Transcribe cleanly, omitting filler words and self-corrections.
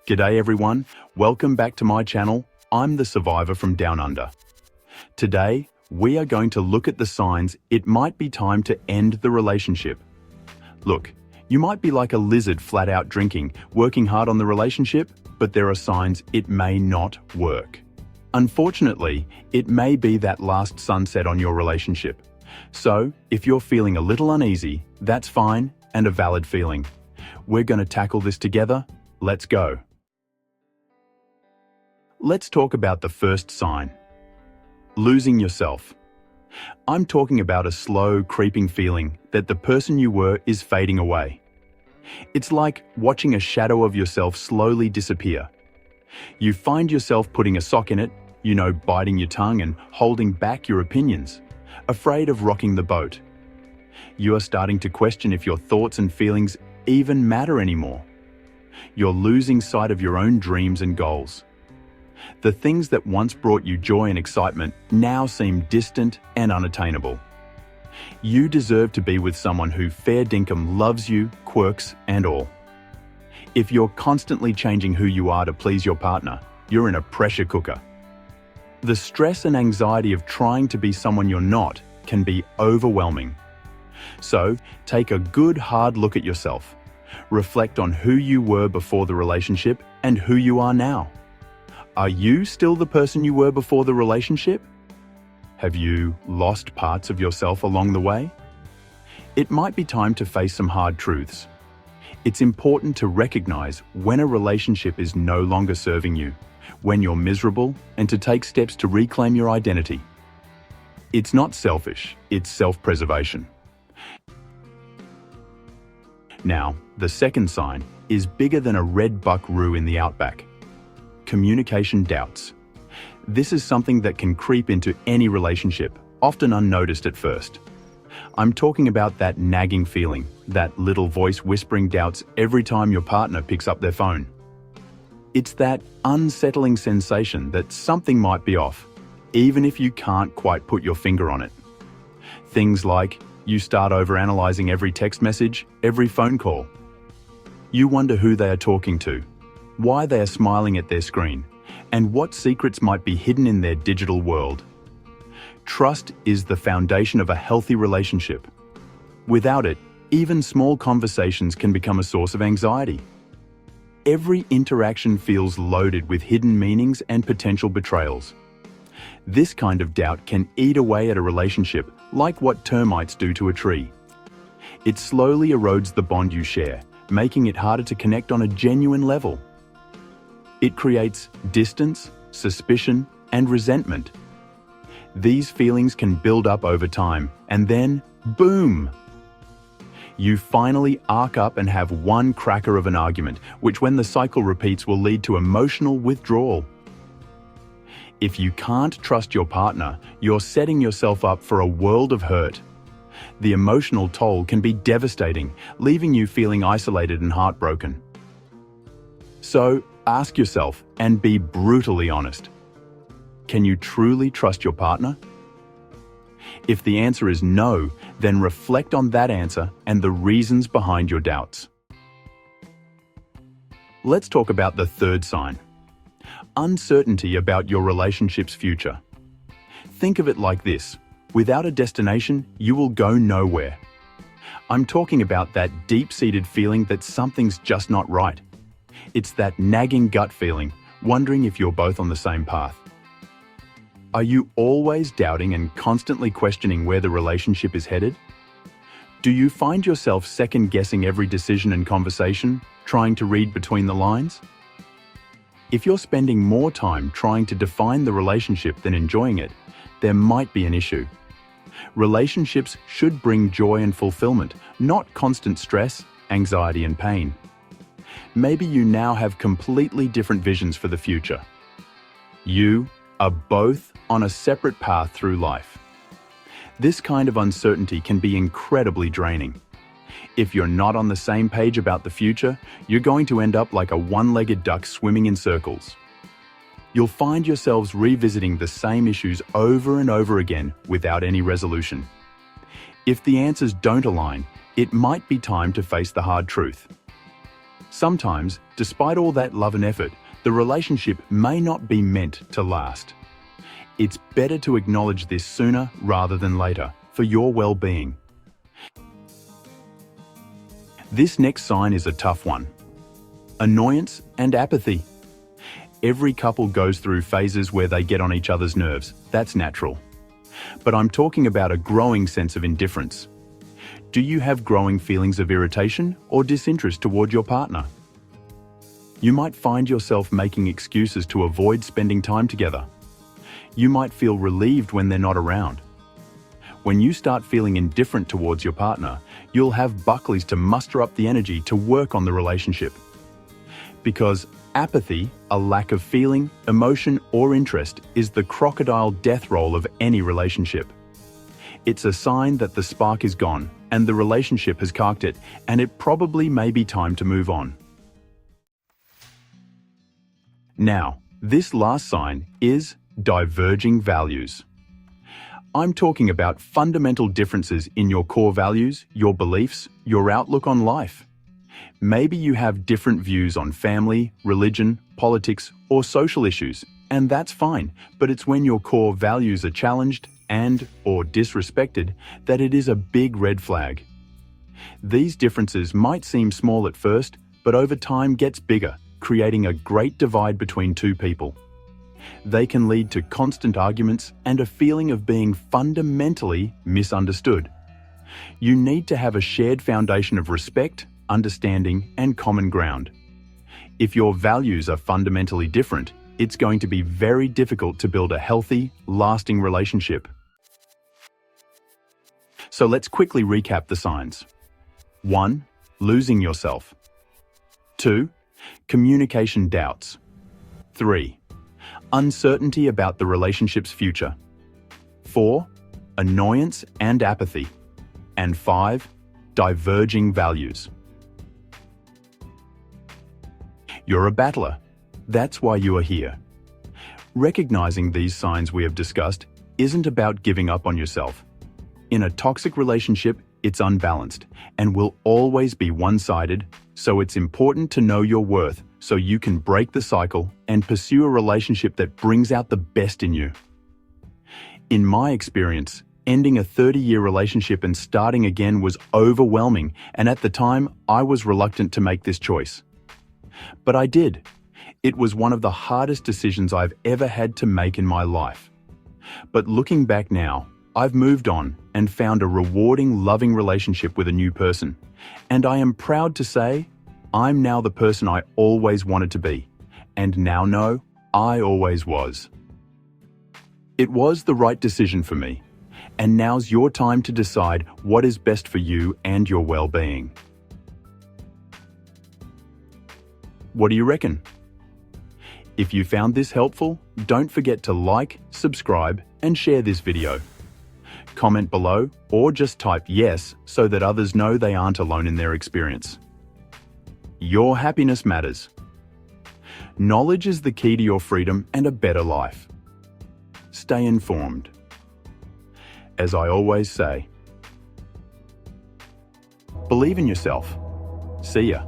G'day everyone, welcome back to my channel. I'm the survivor from Down Under. Today, we are going to look at the signs it might be time to end the relationship. Look, you might be like a lizard flat out drinking, working hard on the relationship, but there are signs it may not work. Unfortunately, it may be that last sunset on your relationship. So, if you're feeling a little uneasy, that's fine and a valid feeling. We're going to tackle this together. Let's go. Let's talk about the first sign. Losing yourself. I'm talking about a slow, creeping feeling that the person you were is fading away. It's like watching a shadow of yourself slowly disappear. You find yourself putting a sock in it, biting your tongue and holding back your opinions, afraid of rocking the boat. You are starting to question if your thoughts and feelings even matter anymore. You're losing sight of your own dreams and goals. The things that once brought you joy and excitement now seem distant and unattainable. You deserve to be with someone who fair dinkum loves you, quirks and all. If you're constantly changing who you are to please your partner, you're in a pressure cooker. The stress and anxiety of trying to be someone you're not can be overwhelming. So, take a good hard look at yourself. Reflect on who you were before the relationship and who you are now. Are you still the person you were before the relationship? Have you lost parts of yourself along the way? It might be time to face some hard truths. It's important to recognize when a relationship is no longer serving you, when you're miserable, and to take steps to reclaim your identity. It's not selfish, it's self-preservation. Now, the second sign is bigger than a red buckaroo in the outback. Communication doubts. This is something that can creep into any relationship, often unnoticed at first. I'm talking about that nagging feeling, that little voice whispering doubts every time your partner picks up their phone. It's that unsettling sensation that something might be off, even if you can't quite put your finger on it. Things like, you start overanalyzing every text message, every phone call. You wonder who they are talking to, why they are smiling at their screen, and what secrets might be hidden in their digital world. Trust is the foundation of a healthy relationship. Without it, even small conversations can become a source of anxiety. Every interaction feels loaded with hidden meanings and potential betrayals. This kind of doubt can eat away at a relationship like what termites do to a tree. It slowly erodes the bond you share, making it harder to connect on a genuine level. It creates distance, suspicion, and resentment. These feelings can build up over time, and then, boom! You finally arc up and have one cracker of an argument, which when the cycle repeats will lead to emotional withdrawal. If you can't trust your partner, you're setting yourself up for a world of hurt. The emotional toll can be devastating, leaving you feeling isolated and heartbroken. So, ask yourself and be brutally honest. Can you truly trust your partner? If the answer is no, then reflect on that answer and the reasons behind your doubts. Let's talk about the third sign. Uncertainty about your relationship's future. Think of it like this. Without a destination, you will go nowhere. I'm talking about that deep-seated feeling that something's just not right. It's that nagging gut feeling, wondering if you're both on the same path. Are you always doubting and constantly questioning where the relationship is headed? Do you find yourself second-guessing every decision and conversation, trying to read between the lines? If you're spending more time trying to define the relationship than enjoying it, there might be an issue. Relationships should bring joy and fulfillment, not constant stress, anxiety, and pain. Maybe you now have completely different visions for the future. You are both on a separate path through life. This kind of uncertainty can be incredibly draining. If you're not on the same page about the future, you're going to end up like a one-legged duck swimming in circles. You'll find yourselves revisiting the same issues over and over again without any resolution. If the answers don't align, it might be time to face the hard truth. Sometimes, despite all that love and effort, the relationship may not be meant to last. It's better to acknowledge this sooner rather than later, for your well-being. This next sign is a tough one. Annoyance and apathy. Every couple goes through phases where they get on each other's nerves. That's natural. But I'm talking about a growing sense of indifference. Do you have growing feelings of irritation or disinterest toward your partner? You might find yourself making excuses to avoid spending time together. You might feel relieved when they're not around. When you start feeling indifferent towards your partner, you'll have Buckleys to muster up the energy to work on the relationship. Because apathy, a lack of feeling, emotion, or interest, is the crocodile death roll of any relationship. It's a sign that the spark is gone and the relationship has carked it, and it probably may be time to move on. Now, this last sign is diverging values. I'm talking about fundamental differences in your core values, your beliefs, your outlook on life. Maybe you have different views on family, religion, politics, or social issues, and that's fine, but it's when your core values are challenged or disrespected that it is a big red flag. These differences might seem small at first, but over time gets bigger, creating a great divide between two people. They can lead to constant arguments and a feeling of being fundamentally misunderstood. You need to have a shared foundation of respect, understanding, and common ground. If your values are fundamentally different, it's going to be very difficult to build a healthy, lasting relationship. So let's quickly recap the signs. 1. Losing yourself. 2. Communication doubts. 3. Uncertainty about the relationship's future. 4. Annoyance and apathy. And 5. Diverging values. You're a battler. That's why you are here. Recognizing these signs we have discussed isn't about giving up on yourself. In a toxic relationship, it's unbalanced and will always be one-sided, so it's important to know your worth so you can break the cycle and pursue a relationship that brings out the best in you. In my experience, ending a 30-year relationship and starting again was overwhelming, and at the time, I was reluctant to make this choice. But I did. It was one of the hardest decisions I've ever had to make in my life. But looking back now, I've moved on and found a rewarding, loving relationship with a new person. And I am proud to say, I'm now the person I always wanted to be, and now know I always was. It was the right decision for me, and now's your time to decide what is best for you and your well-being. What do you reckon? If you found this helpful, don't forget to like, subscribe, and share this video. Comment below or just type yes so that others know they aren't alone in their experience. Your happiness matters. Knowledge is the key to your freedom and a better life. Stay informed. As I always say, believe in yourself. See ya.